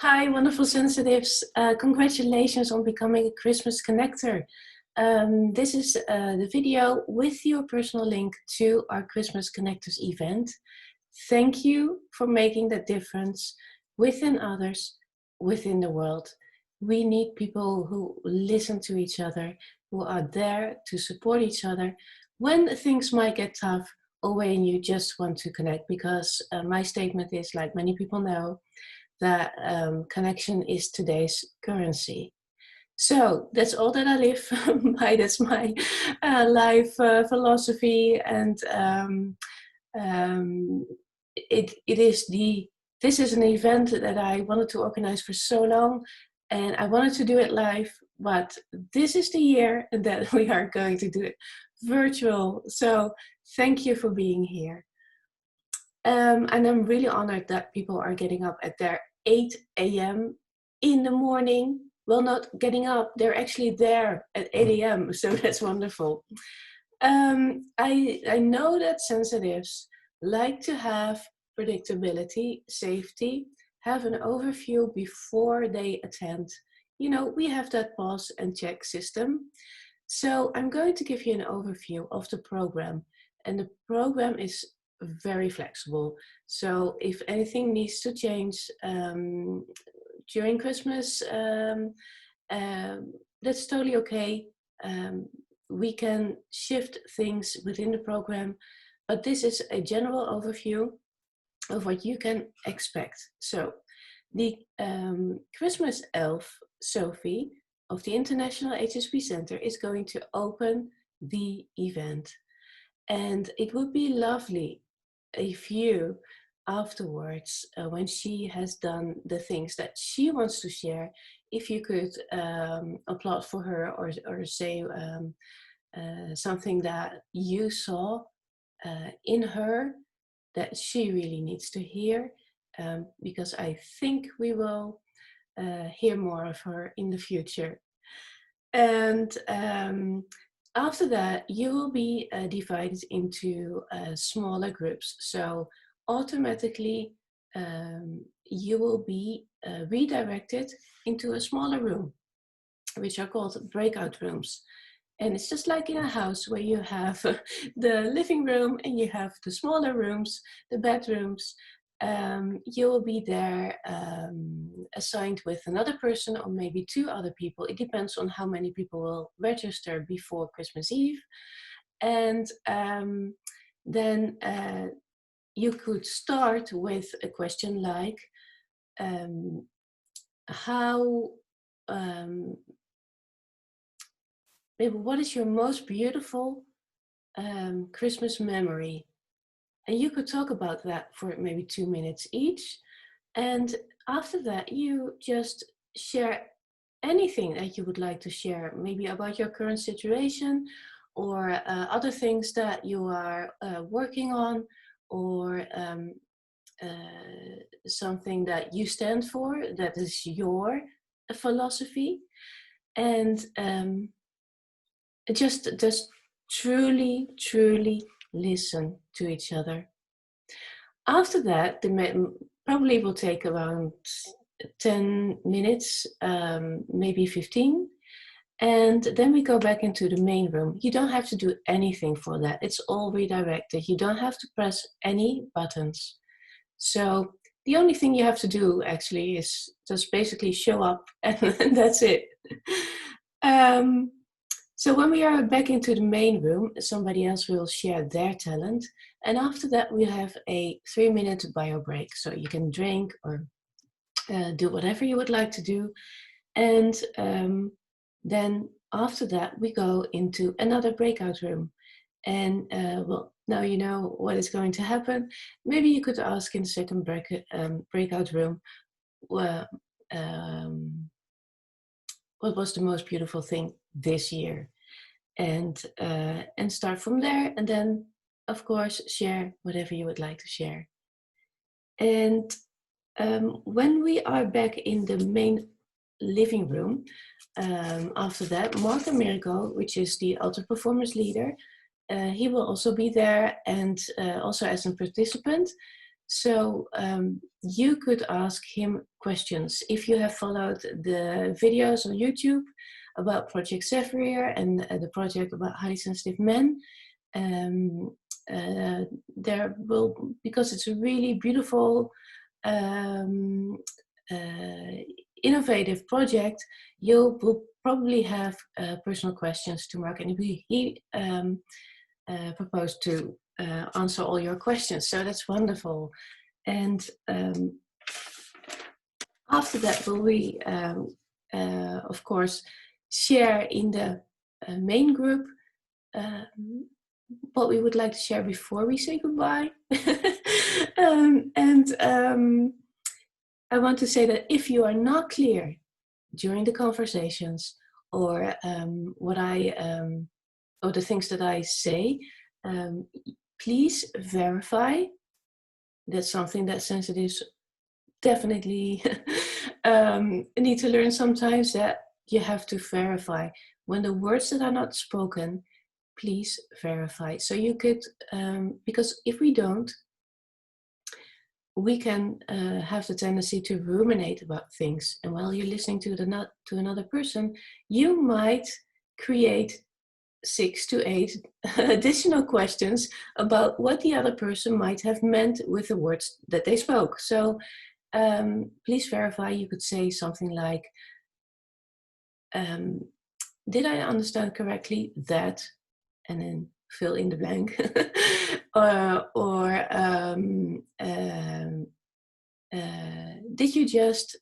Hi, wonderful sensitives. Congratulations on becoming a Christmas connector. This is the video with your personal link to our Christmas Connectors event. Thank you for making that difference within others, within the world. We need people who listen to each other, who are there to support each other when things might get tough or when you just want to connect, because my statement is, like many people know, that connection is today's currency. So that's all that I live by. That's my life philosophy, and it is the. This is an event that I wanted to organize for so long, and I wanted to do it live. But this is the year that we are going to do it virtual. So thank you for being here. And I'm really honored that people are getting up at their 8 a.m. in the morning. Well, not getting up, they're actually there at 8 a.m. So that's wonderful. I know that sensitives like to have predictability, safety, have an overview before they attend. You know, we have that pause and check system. So I'm going to give you an overview of the program. And the program is very flexible. So if anything needs to change during Christmas, that's totally okay. We can shift things within the program, but this is a general overview of what you can expect. So the Christmas elf, Sophie, of the International HSP Center is going to open the event. And it would be lovely if you, afterwards, when she has done the things that she wants to share, if you could applaud for her, or say something that you saw in her that she really needs to hear, because I think we will hear more of her in the future. And after that, you will be divided into smaller groups. So automatically, you will be redirected into a smaller room, which are called breakout rooms. And it's just like in a house where you have the living room and you have the smaller rooms, the bedrooms. You will be there assigned with another person or maybe two other people. It depends on how many people will register before Christmas Eve. And then you could start with a question like, what is your most beautiful Christmas memory? And you could talk about that for maybe 2 minutes each. And after that, you just share anything that you would like to share, maybe about your current situation, or other things that you are working on, or something that you stand for, that is your philosophy. And just truly listen to each other. After that, probably will take around 10 minutes, maybe 15. And then we go back into the main room. You don't have to do anything for that. It's all redirected. You don't have to press any buttons. So the only thing you have to do actually is just basically show up, and that's it. So when we are back into the main room, somebody else will share their talent. And after that, we have a 3-minute bio break. So you can drink or do whatever you would like to do. And then after that, we go into another breakout room. And well, now you know what is going to happen. Maybe you could ask in the second breakout room, what was the most beautiful thing this year? And start from there. And then, of course, share whatever you would like to share. And when we are back in the main living room, after that, Mark Amerigo, which is the Alter Performance leader, he will also be there, and also as a participant. So you could ask him questions. If you have followed the videos on YouTube about Project Zephyr and the project about highly sensitive men, there will, because it's a really beautiful, innovative project, you will probably have personal questions to Mark, and he proposed to answer all your questions. So that's wonderful. And after that, will we, of course, share in the main group what we would like to share before we say goodbye. I want to say that if you are not clear during the conversations, or or the things that I say, please verify. That's something that sensitives definitely need to learn sometimes, that you have to verify. When the words that are not spoken, please verify. So you could, because if we don't, we can have the tendency to ruminate about things. And while you're listening to another person, you might create 6 to 8 additional questions about what the other person might have meant with the words that they spoke. So please verify. You could say something like, did I understand correctly that, and then fill in the blank. Did you just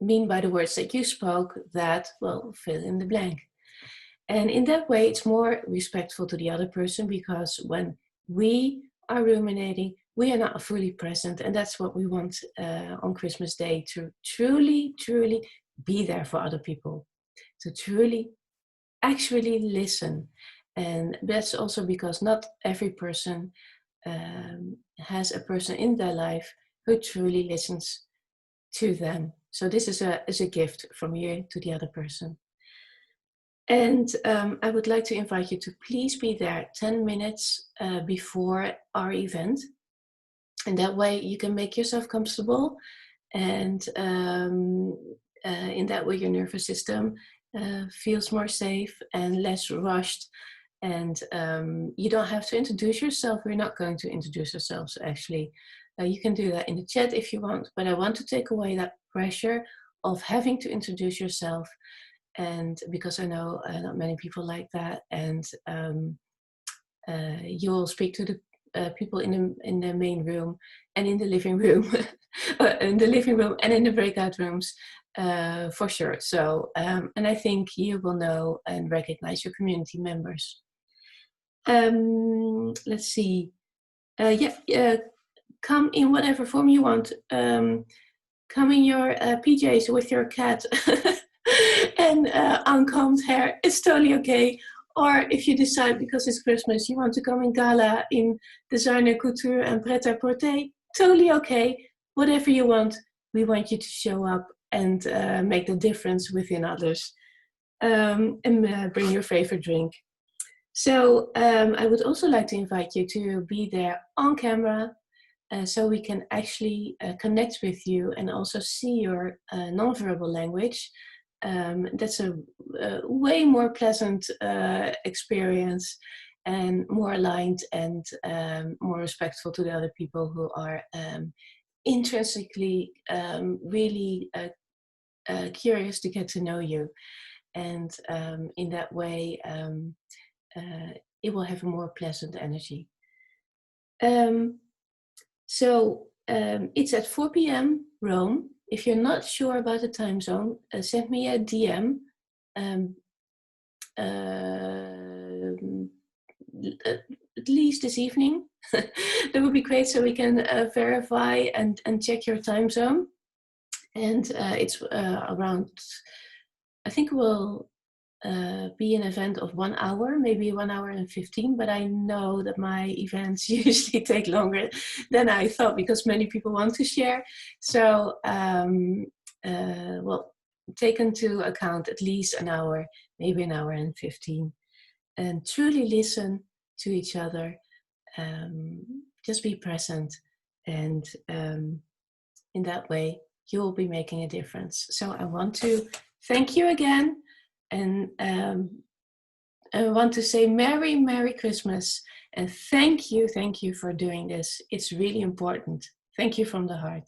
mean by the words that you spoke that, well, fill in the blank. And in that way, it's more respectful to the other person, because when we are ruminating, we are not fully present. And that's what we want on Christmas Day, to truly, truly be there for other people, to truly actually listen. And that's also because not every person has a person in their life who truly listens to them. So this is a gift from you to the other person. And I would like to invite you to please be there 10 minutes before our event. And that way you can make yourself comfortable. And in that way your nervous system feels more safe and less rushed. And you don't have to introduce yourself. We're not going to introduce ourselves, actually. You can do that in the chat if you want. But I want to take away that pressure of having to introduce yourself. And because I know not many people like that, and you will speak to the people in the main room and in the living room, in the living room and in the breakout rooms, for sure. So, and I think you will know and recognize your community members. Let's see. Come in whatever form you want. Come in your PJs with your cat. And uncombed hair, it's totally okay. Or if you decide, because it's Christmas, you want to come in gala, in designer couture and pret-a-porter, totally okay. Whatever you want, we want you to show up and make the difference within others, and bring your favorite drink. So I would also like to invite you to be there on camera, so we can actually connect with you and also see your nonverbal language. That's a way more pleasant experience, and more aligned, and more respectful to the other people who are intrinsically really curious to get to know you. And in that way, it will have a more pleasant energy. So it's at 4 p.m. Rome. If you're not sure about the time zone, send me a DM. At least this evening. That would be great, so we can verify and check your time zone. And it's around, I think we'll be an event of 1 hour, maybe 1 hour and 15, but I know that my events usually take longer than I thought, because many people want to share. So, well, take into account at least an hour, maybe 1 hour and 15, and truly listen to each other. Just be present, and in that way, you will be making a difference. So I want to thank you again, and I want to say Merry Christmas, and thank you for doing this. It's really important. Thank you from the heart.